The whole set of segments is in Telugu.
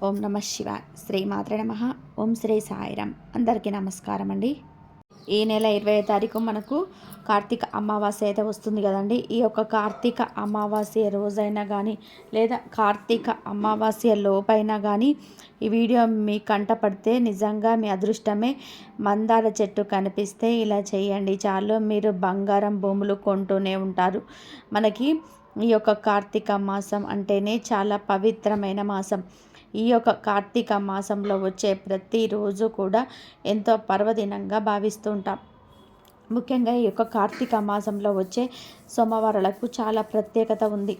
ఓం నమ శివాయ. శ్రీమాత్రే నమః. ఓం శ్రీ సాయిరాం. అందరికీ నమస్కారం అండి. ఈ నెల 20వ తారీఖు మనకు కార్తీక అమావాస్య అయితే వస్తుంది కదండి. ఈ యొక్క కార్తీక అమావాస్య రోజైనా కానీ లేదా కార్తీక అమావాస్య లోపైనా కానీ ఈ వీడియో మీ కంట పడితే నిజంగా మీ అదృష్టమే. మందార చెట్టు కనిపిస్తే ఇలా చేయండి చాలు, మీరు బంగారం భూములు కొంటూనే ఉంటారు. మనకి ఈ యొక్క కార్తీక మాసం అంటేనే చాలా పవిత్రమైన మాసం. ఈ యొక్క కార్తీక మాసంలో వచ్చే ప్రతిరోజు కూడా ఎంతో పర్వదినంగా భావిస్తూ ఉంటాం. ముఖ్యంగా ఈ యొక్క కార్తీక మాసంలో వచ్చే సోమవారాలకు చాలా ప్రత్యేకత ఉంది.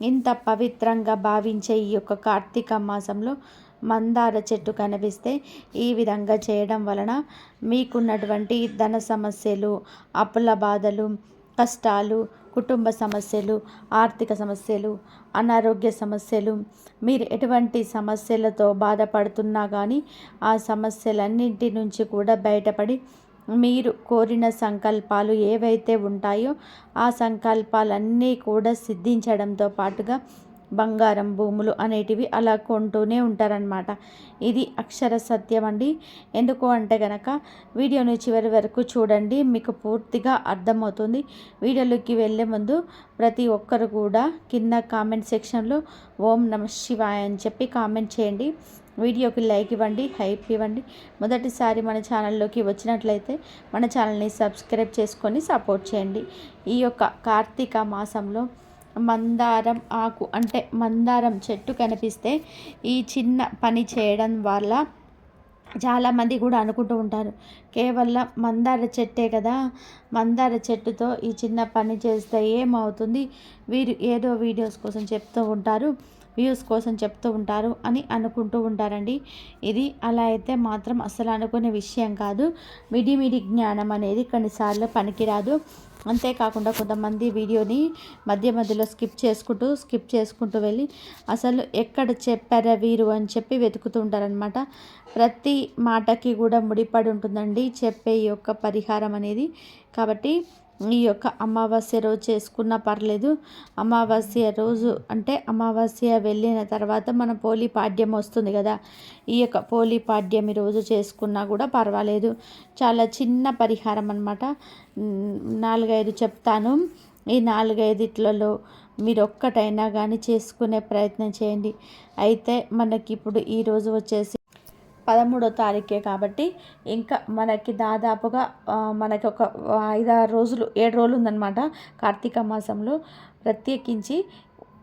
ఇంత పవిత్రంగా భావించే ఈ యొక్క కార్తీక మాసంలో మందార చెట్టు కనిపిస్తే ఈ విధంగా చేయడం వలన మీకున్నటువంటి ధన సమస్యలు, అప్పుల బాధలు, కష్టాలు, కుటుంబ సమస్యలు, ఆర్థిక సమస్యలు, అనారోగ్య సమస్యలు, మీరు ఎటువంటి సమస్యలతో బాధపడుతున్నా కానీ ఆ సమస్యలన్నింటి నుంచి కూడా బయటపడి మీరు కోరిన సంకల్పాలు ఏవైతే ఉంటాయో ఆ సంకల్పాలన్నీ కూడా సిద్ధించడంతో పాటుగా బంగారం భూములు అనేటివి అలా కొంటూనే ఉంటారనమాట. ఇది అక్షర సత్యం అండి. ఎందుకు అంటే గనక వీడియోని చివరి వరకు చూడండి, మీకు పూర్తిగా అర్థమవుతుంది. వీడియోలోకి వెళ్ళే ముందు ప్రతి ఒక్కరు కూడా కింద కామెంట్ సెక్షన్లో ఓం నమ శివాయ అని చెప్పి కామెంట్ చేయండి. వీడియోకి లైక్ ఇవ్వండి, హైప్ ఇవ్వండి. మొదటిసారి మన ఛానల్లోకి వచ్చినట్లయితే మన ఛానల్ని సబ్స్క్రైబ్ చేసుకొని సపోర్ట్ చేయండి. ఈ యొక్క కార్తీక మాసంలో మందారం ఆకు అంటే మందారం చెట్టు కనిపిస్తే ఈ చిన్న పని చేయడం వల్ల చాలామంది కూడా అనుకుంటూ ఉంటారు, కేవలం మందార చెట్టే కదా, మందార చెట్టుతో ఈ చిన్న పని చేస్తే ఏమవుతుంది, వీరు ఏదో వీడియోస్ కోసం చెప్తూ ఉంటారు, వ్యూస్ కోసం చెప్తూ ఉంటారు అని అనుకుంటూ ఉంటారండి. ఇది అలా అయితే మాత్రం అసలు అనుకునే విషయం కాదు. మిడి జ్ఞానం అనేది కొన్నిసార్లు పనికిరాదు. అంతేకాకుండా కొంతమంది వీడియోని మధ్యలో స్కిప్ చేసుకుంటూ వెళ్ళి అసలు ఎక్కడ చెప్పారా వీరు అని చెప్పి వెతుకుతూ ఉంటారనమాట. ప్రతి మాటకి కూడా ముడిపడి ఉంటుందండి చెప్పే ఈ యొక్క పరిహారం అనేది. కాబట్టి ఈ యొక్క అమావాస్య రోజు చేసుకున్నా పర్లేదు. అమావాస్య రోజు అంటే అమావాస్య వెళ్ళిన తర్వాత మన పోలిపాడ్యం వస్తుంది కదా, ఈ యొక్క పోలిపాడ్యం రోజు చేసుకున్నా కూడా పర్వాలేదు. చాలా చిన్న పరిహారం అన్నమాట. 4-5 చెప్తాను. ఈ 4-5 మీరు ఒక్కటైనా కానీ చేసుకునే ప్రయత్నం చేయండి. అయితే మనకి ఇప్పుడు ఈరోజు వచ్చేసి 13వ తారీఖే కాబట్టి ఇంకా మనకి దాదాపుగా మనకి ఒక 5-6 రోజులు 7 రోజులు ఉందన్నమాట కార్తీక మాసంలో. ప్రత్యేకించి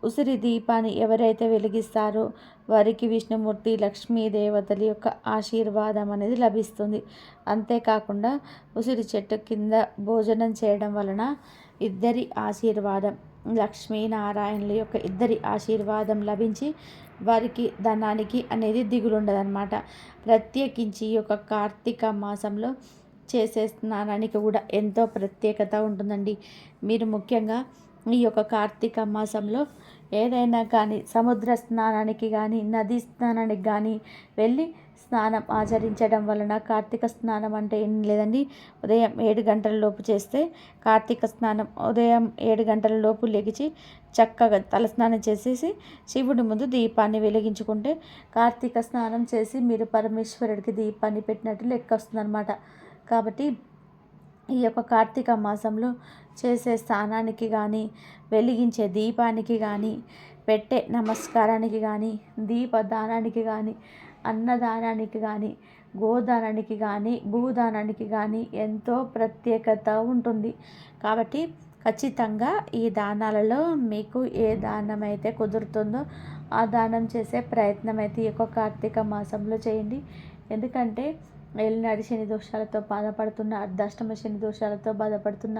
ఉసిరి దీపాన్ని ఎవరైతే వెలిగిస్తారో వారికి విష్ణుమూర్తి, లక్ష్మీ దేవతల యొక్క ఆశీర్వాదం అనేది లభిస్తుంది. అంతేకాకుండా ఉసిరి చెట్టు కింద భోజనం చేయడం వలన ఇద్దరి ఆశీర్వాదం, లక్ష్మీనారాయణుల యొక్క ఇద్దరి ఆశీర్వాదం లభించి వారికి ధనానికి అనేది దిగులుండదన్నమాట. ప్రత్యేకించి ఈ యొక్క కార్తీక మాసంలో చేసే స్నానానికి కూడా ఎంతో ప్రత్యేకత ఉంటుందండి. మీరు ముఖ్యంగా ఈ యొక్క కార్తీక మాసంలో ఏదైనా కానీ సముద్ర స్నానానికి కానీ నదీ స్నానానికి కానీ వెళ్ళి స్నానం ఆచరించడం వలన, కార్తీక స్నానం అంటే ఏం లేదండి, ఉదయం 7 గంటల లోపు చేస్తే కార్తీక స్నానం, ఉదయం 7 గంటల లోపు లెగిచి చక్కగా తలస్నానం చేసేసి శివుడి ముందు దీపాన్ని వెలిగించుకుంటే కార్తీక స్నానం చేసి మీరు పరమేశ్వరుడికి దీపాన్ని పెట్టినట్టు లెక్క వస్తుందన్నమాట. కాబట్టి ఈ యొక్క కార్తీక మాసంలో చేసే స్నానానికి కానీ, వెలిగించే దీపానికి కానీ, పెట్టే నమస్కారానికి కానీ, దీపదానానికి కానీ, అన్నదానానికి కానీ, గోదానానికి కానీ, భూదానానికి కానీ ఎంతో ప్రత్యేకత ఉంటుంది. కాబట్టి ఖచ్చితంగా ఈ దానాలలో మీకు ఏ దానం అయితే కుదురుతుందో ఆ దానం చేసే ప్రయత్నం అయితే ఈ యొక్క కార్తీక మాసంలో చేయండి. ఎందుకంటే ఏలినాటి శని దోషాలతో బాధపడుతున్న, అర్ధాష్టమ శని దోషాలతో బాధపడుతున్న,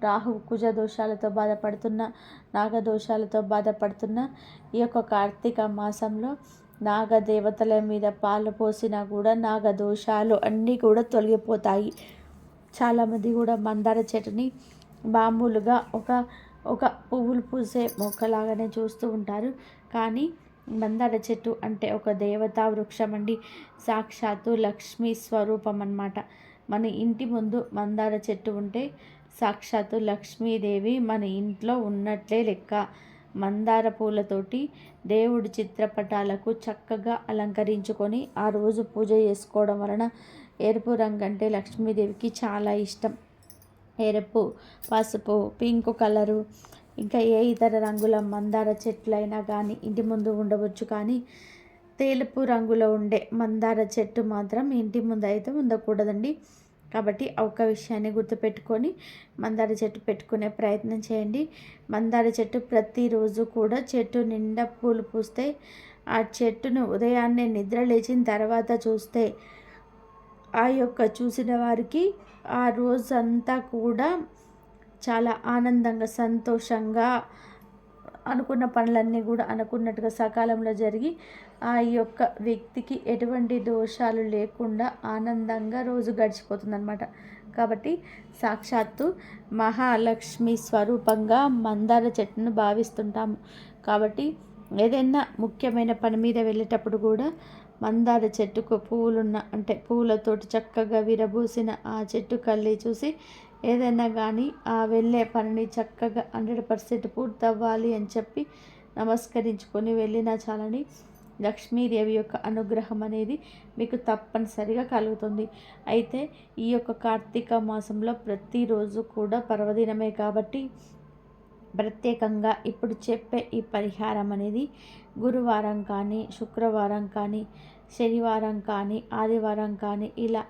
రాహు కుజ దోషాలతో బాధపడుతున్న, నాగదోషాలతో బాధపడుతున్న ఈ యొక్క కార్తీక మాసంలో నాగదేవతల మీద పాలు పోసినా కూడా నాగదోషాలు అన్నీ కూడా తొలగిపోతాయి. చాలామంది కూడా మందార చెట్టుని మామూలుగా ఒక పువ్వులు పూసే మొక్కలాగానే చూస్తూ ఉంటారు. కానీ మందార చెట్టు అంటే ఒక దేవతా వృక్షం అండి. సాక్షాత్తు లక్ష్మీ స్వరూపం అన్నమాట. మన ఇంటి ముందు మందార చెట్టు ఉంటే సాక్షాత్తు లక్ష్మీదేవి మన ఇంట్లో ఉన్నట్లే లెక్క. మందార పూలతోటి దేవుడి చిత్రపటాలకు చక్కగా అలంకరించుకొని ఆ రోజు పూజ చేసుకోవడం వలన ఎరుపు రంగు అంటే లక్ష్మీదేవికి చాలా ఇష్టం. ఎరుపు, పసుపు, పింక్ కలరు, ఇంకా ఏ ఇతర రంగుల మందార చెట్లైనా కానీ ఇంటి ముందు ఉండవచ్చు. కానీ తెలుపు రంగులో ఉండే మందార చెట్టు మాత్రం ఇంటి ముందు అయితే ఉండకూడదండి. కాబట్టి ఒక విషయాన్ని గుర్తుపెట్టుకొని మందార చెట్టు పెట్టుకునే ప్రయత్నం చేయండి. మందార చెట్టు ప్రతిరోజు కూడా చెట్టు నిండా పూలు పూస్తే ఆ చెట్టును ఉదయాన్నే నిద్ర లేచిన తర్వాత చూస్తే ఆ యొక్క చూసిన వారికి ఆ రోజంతా కూడా చాలా ఆనందంగా, సంతోషంగా, అనుకున్న పనులన్నీ కూడా అనుకున్నట్టుగా సకాలంలో జరిగి ఆ యొక్క వ్యక్తికి ఎటువంటి దోషాలు లేకుండా ఆనందంగా రోజు గడిచిపోతుందన్నమాట. కాబట్టి సాక్షాత్తు మహాలక్ష్మి స్వరూపంగా మందార చెట్టును భావిస్తుంటాము. కాబట్టి ఏదైనా ముఖ్యమైన పని మీద వెళ్ళేటప్పుడు కూడా మందార చెట్టుకు పువ్వులున్న అంటే పూలతోటి చక్కగా విరబూసిన ఆ చెట్టు కళ్ళి చూసి ఏదైనా కానీ ఆ వెళ్ళే పనిని చక్కగా 100% పూర్తవ్వాలి అని చెప్పి నమస్కరించుకొని వెళ్ళినా చాలని లక్ష్మీదేవి యొక్క అనుగ్రహం అనేది మీకు తప్పనిసరిగా కలుగుతుంది. అయితే ఈ యొక్క కార్తీక మాసంలో ప్రతిరోజు కూడా పర్వదినమే కాబట్టి ప్రత్యేకంగా ఇప్పుడు చెప్పే ఈ పరిహారం అనేది గురువారం కానీ, శుక్రవారం కానీ, శనివారం కానీ, ఆదివారం కానీ ఇలా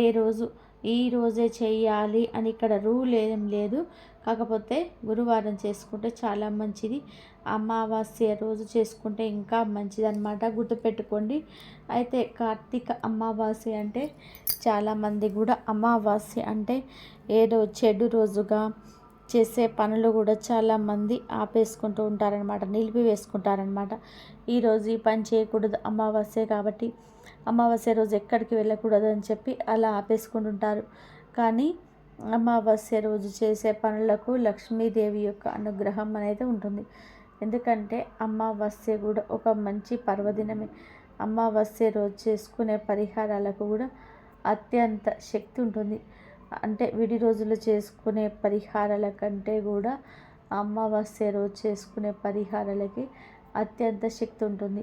ఏ రోజు ఈ రోజే చేయాలి అని ఇక్కడ రూల్ ఏం లేదు. కాకపోతే గురువారం చేసుకుంటే చాలా మంచిది. అమావాస్య రోజు చేసుకుంటే ఇంకా మంచిదన్నమాట, గుర్తుపెట్టుకోండి. అయితే కార్తీక అమావాస్య అంటే చాలామంది కూడా అమావాస్య అంటే ఏదో చెడు రోజుగా చేసే పనులు కూడా చాలామంది ఆపేసుకుంటూ ఉంటారనమాట, నిలిపివేసుకుంటారనమాట. ఈరోజు ఈ పని చేయకూడదు అమావాస్య కాబట్టి, అమావాస్య రోజు ఎక్కడికి వెళ్ళకూడదు అని చెప్పి అలా ఆపేసుకుంటుంటారు. కానీ అమావాస్య రోజు చేసే పనులకు లక్ష్మీదేవి యొక్క అనుగ్రహం అనేది ఉంటుంది. ఎందుకంటే అమావాస్య కూడా ఒక మంచి పర్వదినమే. అమావాస్య రోజు చేసుకునే పరిహారాలకు కూడా అత్యంత శక్తి ఉంటుంది. అంటే విడి రోజులు చేసుకునే పరిహారాల కంటే కూడా అమావాస్య రోజు చేసుకునే పరిహారాలకి అత్యంత శక్తి ఉంటుంది.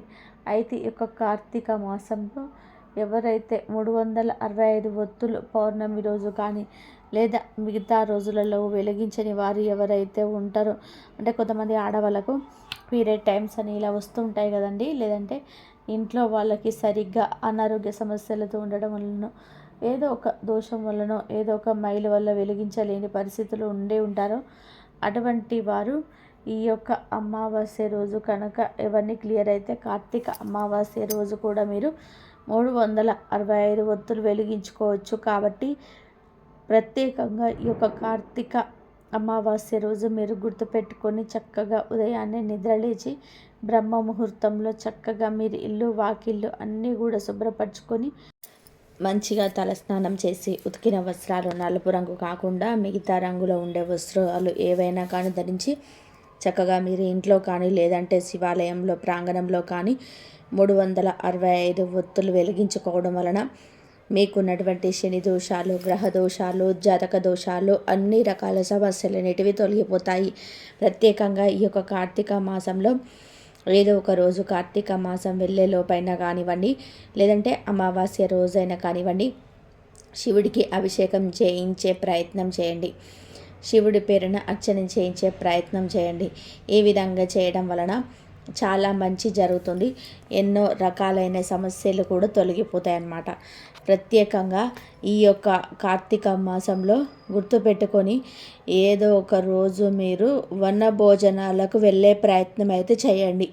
అయితే ఈ యొక్క కార్తీక మాసంలో ఎవరైతే 365 ఒత్తులు పౌర్ణమి రోజు కానీ లేదా మిగతా రోజులలో వెలిగించని వారు ఎవరైతే ఉంటారో, అంటే కొంతమంది ఆడవాళ్ళకు పీరియడ్ టైమ్స్ అని ఇలా వస్తూ ఉంటాయి కదండి, లేదంటే ఇంట్లో వాళ్ళకి సరిగ్గా అనారోగ్య సమస్యలతో ఉండడం వలన ఏదో ఒక దోషం వల్లనో ఏదో ఒక మైలు వల్ల వెలిగించలేని పరిస్థితులు ఉండే ఉంటారో అటువంటి వారు ఈ యొక్క అమావాస్య రోజు కనుక ఎవరిని క్లియర్ అయితే కార్తీక అమావాస్య రోజు కూడా మీరు 365 ఒత్తులు వెలిగించుకోవచ్చు. కాబట్టి ప్రత్యేకంగా ఈ యొక్క కార్తీక అమావాస్య రోజు మీరు గుర్తుపెట్టుకొని చక్కగా ఉదయాన్నే నిద్రలేచి బ్రహ్మ ముహూర్తంలో చక్కగా మీరు ఇల్లు వాకిళ్ళు అన్నీ కూడా శుభ్రపరచుకొని మంచిగా తలస్నానం చేసి ఉతికిన వస్త్రాలు నలుపు రంగు కాకుండా మిగతా రంగులో ఉండే వస్త్రాలు ఏవైనా కానీ ధరించి చక్కగా మీరు ఇంట్లో కానీ లేదంటే శివాలయంలో ప్రాంగణంలో కానీ 365 ఒత్తులు వెలిగించుకోవడం వలన మీకున్నటువంటి శని దోషాలు, గ్రహ దోషాలు, జాతక దోషాలు, అన్ని రకాల సమస్యలు అనేటివి తొలగిపోతాయి. ప్రత్యేకంగా ఈ యొక్క కార్తీక మాసంలో ఏదో ఒక రోజు కార్తీక మాసం వెళ్ళే లోపైనా కానివ్వండి, లేదంటే అమావాస్య రోజైనా కానివ్వండి, శివుడికి అభిషేకం చేయించే ప్రయత్నం చేయండి. శివుడి పేరున అర్చన చేయించే ప్రయత్నం చేయండి. ఈ విధంగా చేయడం వలన చాలా మంచి జరుగుతుంది. ఎన్నో రకాలైన సమస్యలు కూడా తొలగిపోతాయి అన్నమాట. ప్రత్యేకంగా ఈ యొక్క కార్తీక మాసంలో గుర్తుపెట్టుకొని ఏదో ఒక రోజు మీరు వనభోజనాలకు వెళ్ళే ప్రయత్నం అయితే చేయండి.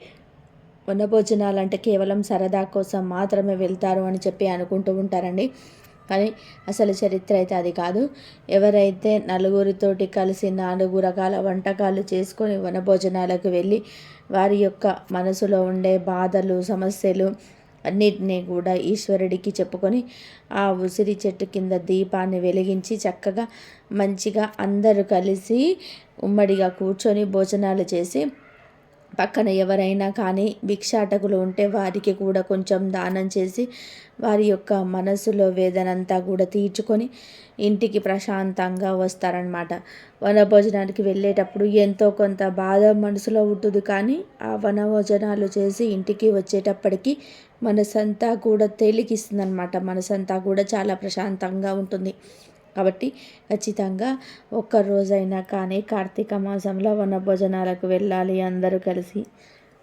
వనభోజనాలు అంటే కేవలం సరదా కోసం మాత్రమే వెళ్తారు అని చెప్పి అనుకుంటూ ఉంటారండి. కానీ అసలు చరిత్ర అయితే అది కాదు. ఎవరైతే నలుగురితోటి కలిసి 4 రకాల వంటకాలు చేసుకొని వనభోజనాలకు వెళ్ళి వారి యొక్క మనసులో ఉండే బాధలు, సమస్యలు అన్నిటినీ కూడా ఈశ్వరుడికి చెప్పుకొని ఆ ఉసిరి చెట్టు కింద దీపాన్ని వెలిగించి చక్కగా మంచిగా అందరూ కలిసి ఉమ్మడిగా కూర్చొని భోజనాలు చేసి పక్కన ఎవరైనా కానీ భిక్షాటకులు ఉంటే వారికి కూడా కొంచెం దానం చేసి వారి యొక్క మనసులో వేదనంతా కూడా తీర్చుకొని ఇంటికి ప్రశాంతంగా వస్తారనమాట. వనభోజనానికి వెళ్ళేటప్పుడు ఎంతో కొంత బాధ మనసులో ఉంటుంది, కానీ ఆ వనభోజనాలు చేసి ఇంటికి వచ్చేటప్పటికి మనసంతా కూడా తేలికిస్తుందనమాట. మనసంతా కూడా చాలా ప్రశాంతంగా ఉంటుంది. కాబట్టి ఖచ్చితంగా ఒక్కరోజైనా కానీ కార్తీక మాసంలో వనభోజనాలకు వెళ్ళాలి. అందరూ కలిసి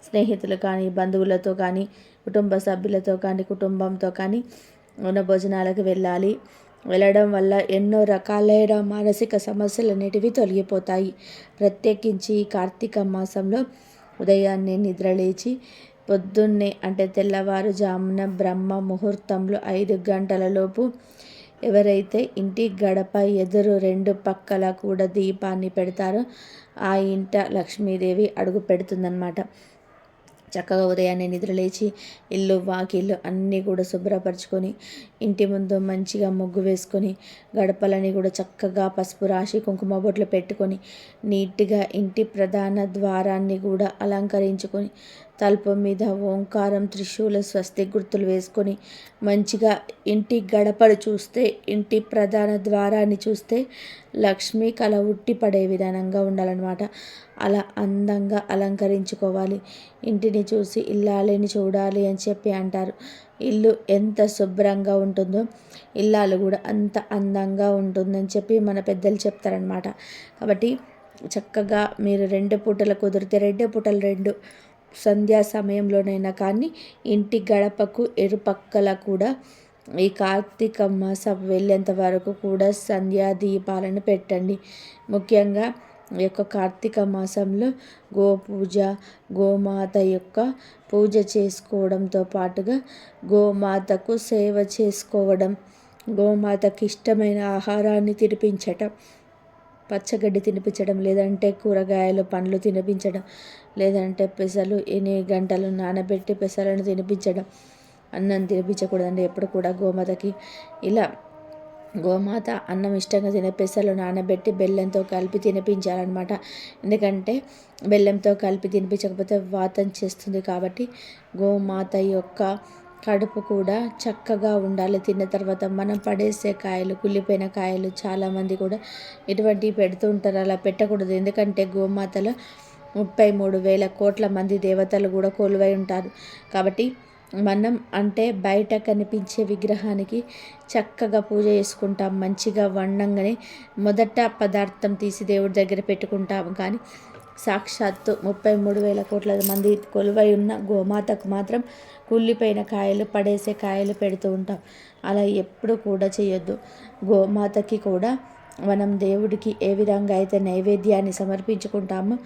స్నేహితులు కానీ, బంధువులతో కానీ, కుటుంబ సభ్యులతో కానీ, కుటుంబంతో కానీ వనభోజనాలకు వెళ్ళాలి. వెళ్ళడం వల్ల ఎన్నో రకాలైన మానసిక సమస్యలన్నిటివి తొలగిపోతాయి. ప్రత్యేకించి కార్తీక మాసంలో ఉదయాన్నే నిద్రలేచి పొద్దున్నే అంటే తెల్లవారుజామున బ్రహ్మ ముహూర్తంలో 5 గంటలలోపు ఎవరైతే ఇంటి గడప ఎదురు 2 పక్కల కూడా దీపాన్ని పెడతారో ఆ ఇంట లక్ష్మీదేవి అడుగు పెడుతుందన్నమాట. చక్కగా ఉదయాన్నే నిద్రలేచి ఇల్లు వాకిళ్ళు అన్నీ కూడా శుభ్రపరచుకొని ఇంటి ముందు మంచిగా ముగ్గు వేసుకొని గడపలని కూడా చక్కగా పసుపు రాసి కుంకుమ బొట్లు పెట్టుకొని నీట్గా ఇంటి ప్రధాన ద్వారాన్ని కూడా అలంకరించుకొని తలుపు మీద ఓంకారం, త్రిశూల, స్వస్తి గుర్తులు వేసుకొని మంచిగా ఇంటి గడపడు చూస్తే, ఇంటి ప్రధాన ద్వారాన్ని చూస్తే లక్ష్మీ కళ ఉట్టి పడే విధానంగా ఉండాలన్నమాట. అలా అందంగా అలంకరించుకోవాలి. ఇంటిని చూసి ఇల్లాలిని చూడాలి అని చెప్పి అంటారు. ఇల్లు ఎంత శుభ్రంగా ఉంటుందో ఇల్లాలు కూడా అంత అందంగా ఉంటుందని చెప్పి మన పెద్దలు చెప్తారనమాట. కాబట్టి చక్కగా మీరు 2 పూటలు కుదిరితే 2 పూటలు 2 సంధ్యా సమయంలోనైనా కానీ ఇంటి గడపకు ఇరుపక్కల కూడా ఈ కార్తీక మాసం వెళ్ళేంత వరకు కూడా సంధ్యా దీపాలను పెట్టండి. ముఖ్యంగా ఈ యొక్క కార్తీక మాసంలో గోపూజ, గోమాత యొక్క పూజ చేసుకోవడంతో పాటుగా గోమాతకు సేవ చేసుకోవడం, గోమాతకి ఇష్టమైన ఆహారాన్ని తినిపించటం, పచ్చగడ్డి తినిపించడం, లేదంటే కూరగాయలు పండ్లు తినిపించడం, లేదంటే పెసలు 8 గంటలు నానబెట్టి పెసలను తినిపించడం. అన్నం తినిపించకూడదండి ఎప్పుడు కూడా గోమాతకి. ఇలా గోమాత అన్నం ఇష్టంగా తినే పెసలు నానబెట్టి బెల్లంతో కలిపి తినిపించాలన్నమాట. ఎందుకంటే బెల్లంతో కలిపి తినిపించకపోతే వాతం చేస్తుంది. కాబట్టి గోమాత యొక్క కడుపు కూడా చక్కగా ఉండాలి. తిన్న తర్వాత మనం పడేసే కాయలు, కుళ్ళిపోయిన కాయలు చాలామంది కూడా ఇటువంటివి పెడుతూ ఉంటారు. అలా పెట్టకూడదు. ఎందుకంటే గోమాతలో 33,000 కోట్ల మంది దేవతలు కూడా కొలువై ఉంటారు. కాబట్టి మనం అంటే బయట కనిపించే విగ్రహానికి చక్కగా పూజ చేసుకుంటాం. మంచిగా వండంగానే మొదట పదార్థం తీసి దేవుడి దగ్గర పెట్టుకుంటాము. కానీ సాక్షాత్తు 33,000 కోట్ల మంది కొలువై ఉన్న గోమాతకు మాత్రం కుళ్ళిపోయిన కాయలు, పడేసే కాయలు పెడుతూ ఉంటాం. అలా ఎప్పుడు కూడా చేయొద్దు. గోమాతకి కూడా మనం దేవుడికి ఏ విధంగా అయితే నైవేద్యాన్ని సమర్పించుకుంటామో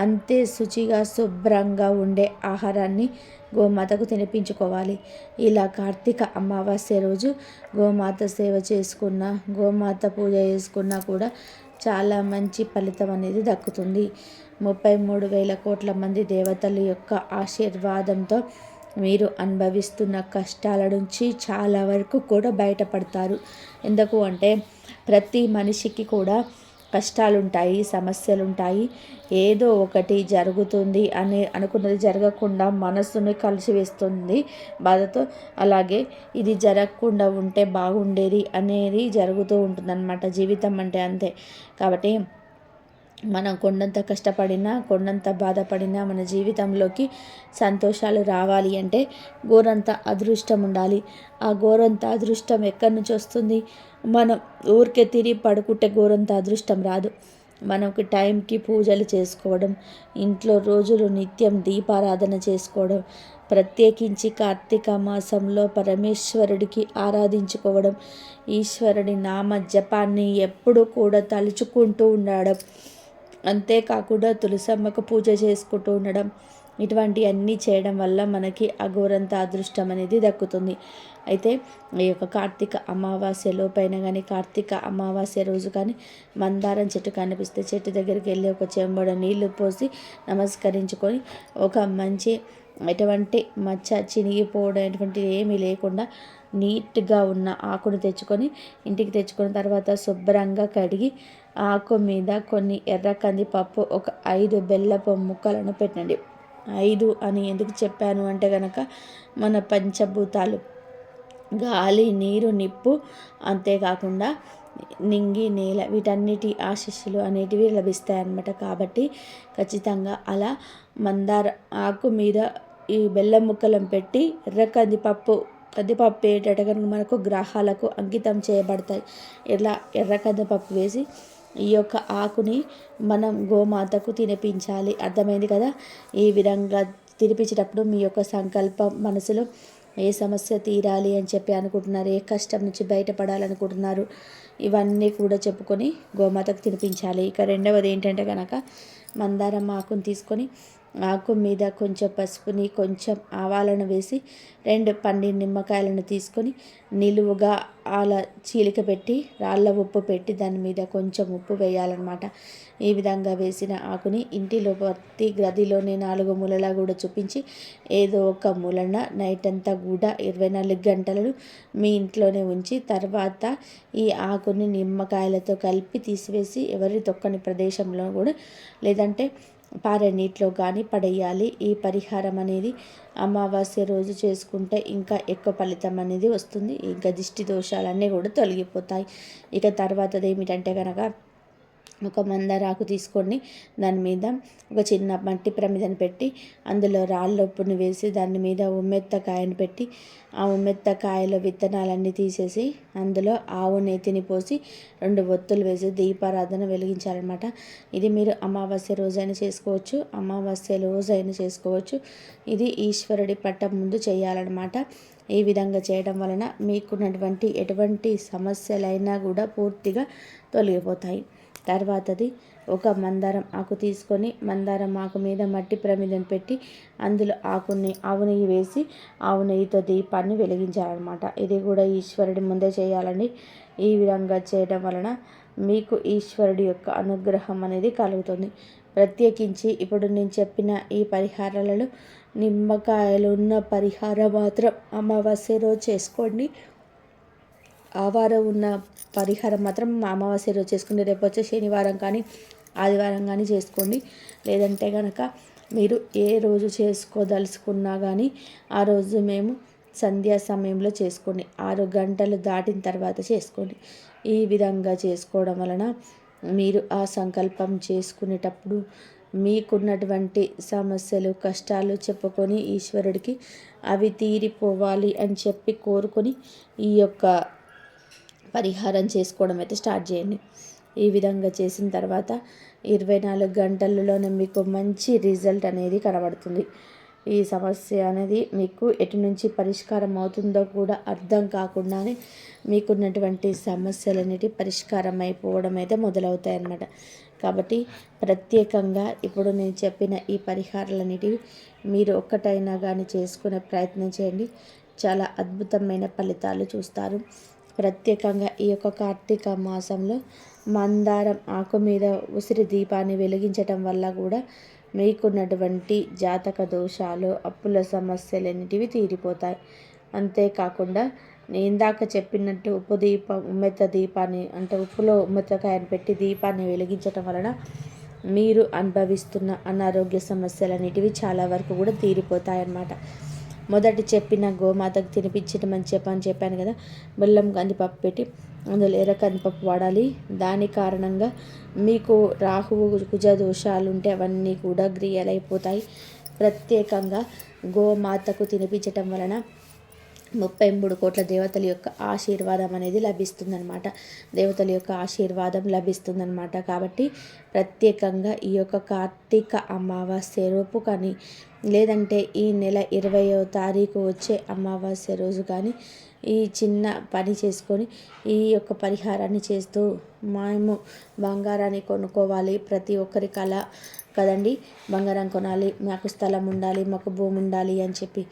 అంతే శుచిగా శుభ్రంగా ఉండే ఆహారాన్ని గోమాతకు తినిపించుకోవాలి. ఇలా కార్తీక అమావాస్య రోజు గోమాత సేవ చేసుకున్నా, గోమాత పూజ చేసుకున్నా కూడా చాలా మంచి ఫలితం అనేది దక్కుతుంది. 33,000 కోట్ల మంది దేవతల యొక్క ఆశీర్వాదంతో మీరు అనుభవిస్తున్న కష్టాల నుంచి చాలా వరకు కూడా బయటపడతారు. ఎందుకు అంటే ప్రతి మనిషికి కూడా కష్టాలుంటాయి, సమస్యలుంటాయి. ఏదో ఒకటి జరుగుతుంది అని అనుకున్నది జరగకుండా మనసుని కలిసివేస్తుంది బాధతో. అలాగే ఇది జరగకుండా ఉంటే బాగుండేది అనేది జరుగుతూ ఉంటుందన్నమాట. జీవితం అంటే అంతే. కాబట్టి మనం కొండంత కష్టపడినా, కొండంత బాధపడినా మన జీవితంలోకి సంతోషాలు రావాలి అంటే గోరంత అదృష్టం ఉండాలి. ఆ గోరంత అదృష్టం ఎక్కడి నుంచి వస్తుంది? మనం ఊరికే తిరిగి పడుకుంటే గోరంత అదృష్టం రాదు. మనకు టైంకి పూజలు చేసుకోవడం, ఇంట్లో రోజులు నిత్యం దీపారాధన చేసుకోవడం, ప్రత్యేకించి కార్తీక మాసంలో పరమేశ్వరుడికి ఆరాధించుకోవడం, ఈశ్వరుడి నామ జపాన్ని ఎప్పుడు కూడా తలుచుకుంటూ ఉండడం, అంతేకాకుండా తులసమ్మకు పూజ చేసుకుంటూ ఉండడం, ఇటువంటివన్నీ చేయడం వల్ల మనకి అఘోరంత అదృష్టం అనేది దక్కుతుంది. అయితే ఈ యొక్క కార్తీక అమావాస్య లోపైన కానీ, కార్తీక అమావాస్య రోజు కానీ మందారం చెట్టు కనిపిస్తే చెట్టు దగ్గరికి వెళ్ళి ఒక చెంబుడు నీళ్లు పోసి నమస్కరించుకొని ఒక మంచి ఎటువంటి మచ్చ చినిగిపోవడం ఎటువంటిది ఏమీ లేకుండా నీట్గా ఉన్న ఆకును తెచ్చుకొని ఇంటికి తెచ్చుకున్న తర్వాత శుభ్రంగా కడిగి ఆకు మీద కొన్ని ఎర్ర కందిపప్పు, ఒక 5 బెల్లపు ముక్కలను పెట్టండి. 5 అని ఎందుకు చెప్పాను అంటే కనుక మన పంచభూతాలు గాలి, నీరు, నిప్పు, అంతేకాకుండా నింగి, నేల వీటన్నిటి ఆశీస్సులు అనేటివి లభిస్తాయి అన్నమాట. కాబట్టి ఖచ్చితంగా అలా మందార ఆకు మీద ఈ బెల్లం ముక్కలను పెట్టి కందిపప్పు ఏంటంటే కనుక మనకు గ్రహాలకు అంకితం చేయబడతాయి. ఇలా ఎర్ర కందిపప్పు వేసి ఈ యొక్క ఆకుని మనం గోమాతకు తినిపించాలి. అర్థమైంది కదా? ఈ విధంగా తినిపించేటప్పుడు మీ యొక్క సంకల్పం మనసులో ఏ సమస్య తీరాలి అని చెప్పి అనుకుంటున్నారు, ఏ కష్టం నుంచి బయటపడాలనుకుంటున్నారు, ఇవన్నీ కూడా చెప్పుకొని గోమాతకు తినిపించాలి. ఇక రెండవది ఏంటంటే కనుక మందారం ఆకుని తీసుకొని ఆకు మీద కొంచెం పసుపుని, కొంచెం ఆవాలను వేసి 2 పండిన నిమ్మకాయలను తీసుకొని నిలువుగా అలా చీలిక పెట్టి రాళ్ళ ఉప్పు పెట్టి దాని మీద కొంచెం ఉప్పు వేయాలన్నమాట. ఈ విధంగా వేసిన ఆకుని ఇంటిలో ప్రతి గదిలోనే 4 మూలలా కూడా చూపించి ఏదో ఒక మూలన నైట్ అంతా కూడా 24 గంటలను మీ ఇంట్లోనే ఉంచి తర్వాత ఈ ఆకుని నిమ్మకాయలతో కలిపి తీసివేసి ఎవరి తొక్కని ప్రదేశంలో కూడా లేదంటే పారే నీటిలో కానీ పడేయాలి. ఈ పరిహారం అనేది అమావాస్య రోజు చేసుకుంటే ఇంకా ఎక్కువ ఫలితం అనేది వస్తుంది. ఇంకా దిష్టి దోషాలన్నీ కూడా తొలగిపోతాయి. ఇక తర్వాతది ఏమిటంటే కనుక ఒక మందారాకు తీసుకొని దాని మీద ఒక చిన్న మట్టి ప్రమిదను పెట్టి అందులో రాళ్ళ ఉప్పుని వేసి దాని మీద ఉమ్మెత్తకాయను పెట్టి ఆ ఉమ్మెత్తకాయలో విత్తనాలన్నీ తీసేసి అందులో ఆవు నేతిని పోసి 2 ఒత్తులు వేసి దీపారాధన వెలిగించాలన్నమాట. ఇది మీరు అమావాస్య రోజైనా చేసుకోవచ్చు, అమావాస్య రోజైనా చేసుకోవచ్చు. ఇది ఈశ్వరుడి పట్టం ముందు చేయాలన్నమాట. ఈ విధంగా చేయడం వలన మీకున్నటువంటి ఎటువంటి సమస్యలైనా కూడా పూర్తిగా తొలగిపోతాయి. తర్వాతది ఒక మందారం ఆకు తీసుకొని మందారం ఆకు మీద మట్టి ప్రమిదను పెట్టి అందులో ఆవు నెయ్యి వేసి ఆవు నెయ్యితో దీపాన్ని వెలిగించాలన్నమాట. ఇది కూడా ఈశ్వరుడి ముందే చేయాలండి. ఈ విధంగా చేయడం వలన మీకు ఈశ్వరుడి యొక్క అనుగ్రహం అనేది కలుగుతుంది. ప్రత్యేకించి ఇప్పుడు నేను చెప్పిన ఈ పరిహారాలలో నిమ్మకాయలు ఉన్న పరిహారం మాత్రం అమావాస్య రోజు చేసుకోండి. ఆ వారం ఉన్న పరిహారం మాత్రం అమావాస్య రోజు చేసుకోండి. రేపు వచ్చే శనివారం కానీ ఆదివారం కానీ చేసుకోండి. లేదంటే కనుక మీరు ఏ రోజు చేసుకోదలుచుకున్నా కానీ ఆ రోజు మేము సంధ్యా సమయంలో చేసుకోండి. 6 గంటలు దాటిన తర్వాత చేసుకోండి. ఈ విధంగా చేసుకోవడం వలన మీరు ఆ సంకల్పం చేసుకునేటప్పుడు మీకున్నటువంటి సమస్యలు, కష్టాలు చెప్పుకొని ఈశ్వరుడికి అవి తీరిపోవాలి అని చెప్పి కోరుకొని ఈ యొక్క పరిహారం చేసుకోవడం అయితే స్టార్ట్ చేయండి. ఈ విధంగా చేసిన తర్వాత 24 గంటలలోనే మీకు మంచి రిజల్ట్ అనేది కనబడుతుంది. ఈ సమస్య అనేది మీకు ఎటు నుంచి పరిష్కారం అవుతుందో కూడా అర్థం కాకుండానే మీకున్నటువంటి సమస్యలన్నిటి పరిష్కారం అయిపోవడం అయితే మొదలవుతాయి అన్నమాట. కాబట్టి ప్రత్యేకంగా ఇప్పుడు నేను చెప్పిన ఈ పరిహారాలన్నిటివి మీరు ఒక్కటైనా కానీ చేసుకునే ప్రయత్నం చేయండి. చాలా అద్భుతమైన ఫలితాలు చూస్తారు. ప్రత్యేకంగా ఈ యొక్క కార్తీక మాసంలో మందారం ఆకు మీద ఉసిరి దీపాన్ని వెలిగించటం వల్ల కూడా మీకున్నటువంటి జాతక దోషాలు, అప్పుల సమస్యలన్నిటివి తీరిపోతాయి. అంతేకాకుండా నేను ఇందాక చెప్పినట్టు ఉమ్మెత్త దీపాన్ని అంటే ఉప్పులో ఉమ్మెత్తకాయను పెట్టి దీపాన్ని వెలిగించటం వలన మీరు అనుభవిస్తున్న అనారోగ్య సమస్యలన్నిటివి చాలా వరకు కూడా తీరిపోతాయి అన్నమాట. మొదటి చెప్పిన గోమాతకు తినిపించడం చెప్పాను కదా. బెల్లం కందిపప్పు పెట్టి అందులో ఎర్ర కందిపప్పు వాడాలి. దాని కారణంగా మీకు రాహువు కుజ దోషాలు ఉంటే అవన్నీ కూడా క్లియర్ అయిపోతాయి. ప్రత్యేకంగా గోమాతకు తినిపించటం వలన 33 కోట్ల దేవతల యొక్క ఆశీర్వాదం అనేది లభిస్తుందన్నమాట. దేవతల యొక్క ఆశీర్వాదం లభిస్తుందన్నమాట. కాబట్టి ప్రత్యేకంగా ఈ యొక్క కార్తీక అమావాస్య రూపు కానీ లేదంటే ఈ నెల 20వ తారీఖు వచ్చే అమావాస్య రోజు కానీ ఈ చిన్న పని చేసుకొని ఈ యొక్క పరిహారాన్ని చేస్తూ మేము బంగారాన్ని కొనుక్కోవాలి, ప్రతి ఒక్కరి కళ కదండి, బంగారం కొనాలి, మాకు స్థలం ఉండాలి, మాకు భూమి ఉండాలి అని చెప్పి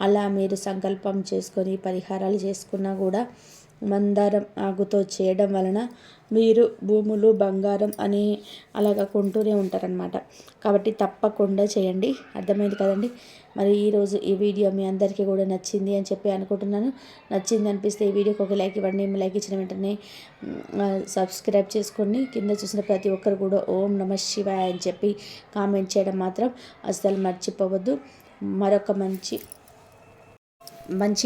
అలా మీరు సంకల్పం చేసుకొని పరిహారాలు చేసుకున్నా కూడా మందారం ఆకుతో చేయడం వలన మీరు భూములు బంగారం అని అలాగా కొంటూనే ఉంటారనమాట. కాబట్టి తప్పకుండా చేయండి. అర్థమైంది కదండి. మరి ఈరోజు ఈ వీడియో మీ అందరికీ కూడా నచ్చింది అని చెప్పి అనుకుంటున్నాను. నచ్చింది అనిపిస్తే ఈ వీడియోకి ఒక లైక్ ఇవ్వండి. లైక్ ఇచ్చిన వెంటనే సబ్స్క్రైబ్ చేసుకోండి. కింద చూసిన ప్రతి ఒక్కరు కూడా ఓం నమ శివాయ అని చెప్పి కామెంట్ చేయడం మాత్రం అస్సలు మర్చిపోవద్దు. మరొక మంచి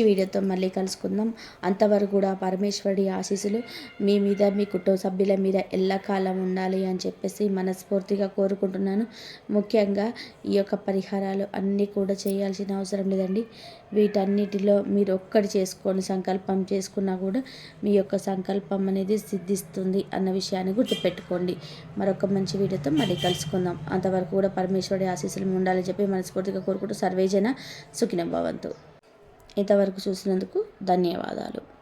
వీడియోతో మళ్ళీ కలుసుకుందాం. అంతవరకు కూడా పరమేశ్వరుడి ఆశీస్సులు మీ మీద, మీ కుటుంబ సభ్యుల మీద ఎల్లకాలం ఉండాలి అని చెప్పేసి మనస్ఫూర్తిగా కోరుకుంటున్నాను. ముఖ్యంగా ఈ యొక్క పరిహారాలు అన్నీ కూడా చేయాల్సిన అవసరం లేదండి. వీటన్నిటిలో మీరు ఒక్కటి చేసుకొని సంకల్పం చేసుకున్నా కూడా మీ యొక్క సంకల్పం అనేది సిద్ధిస్తుంది అన్న విషయాన్ని గుర్తుపెట్టుకోండి. మరొక మంచి వీడియోతో మళ్ళీ కలుసుకుందాం. అంతవరకు కూడా పరమేశ్వరుడి ఆశీస్సులు ఉండాలని చెప్పి మనస్ఫూర్తిగా కోరుకుంటూ సర్వేజన సుఖినో భవంతు. ఇంతవరకు చూసినందుకు ధన్యవాదాలు.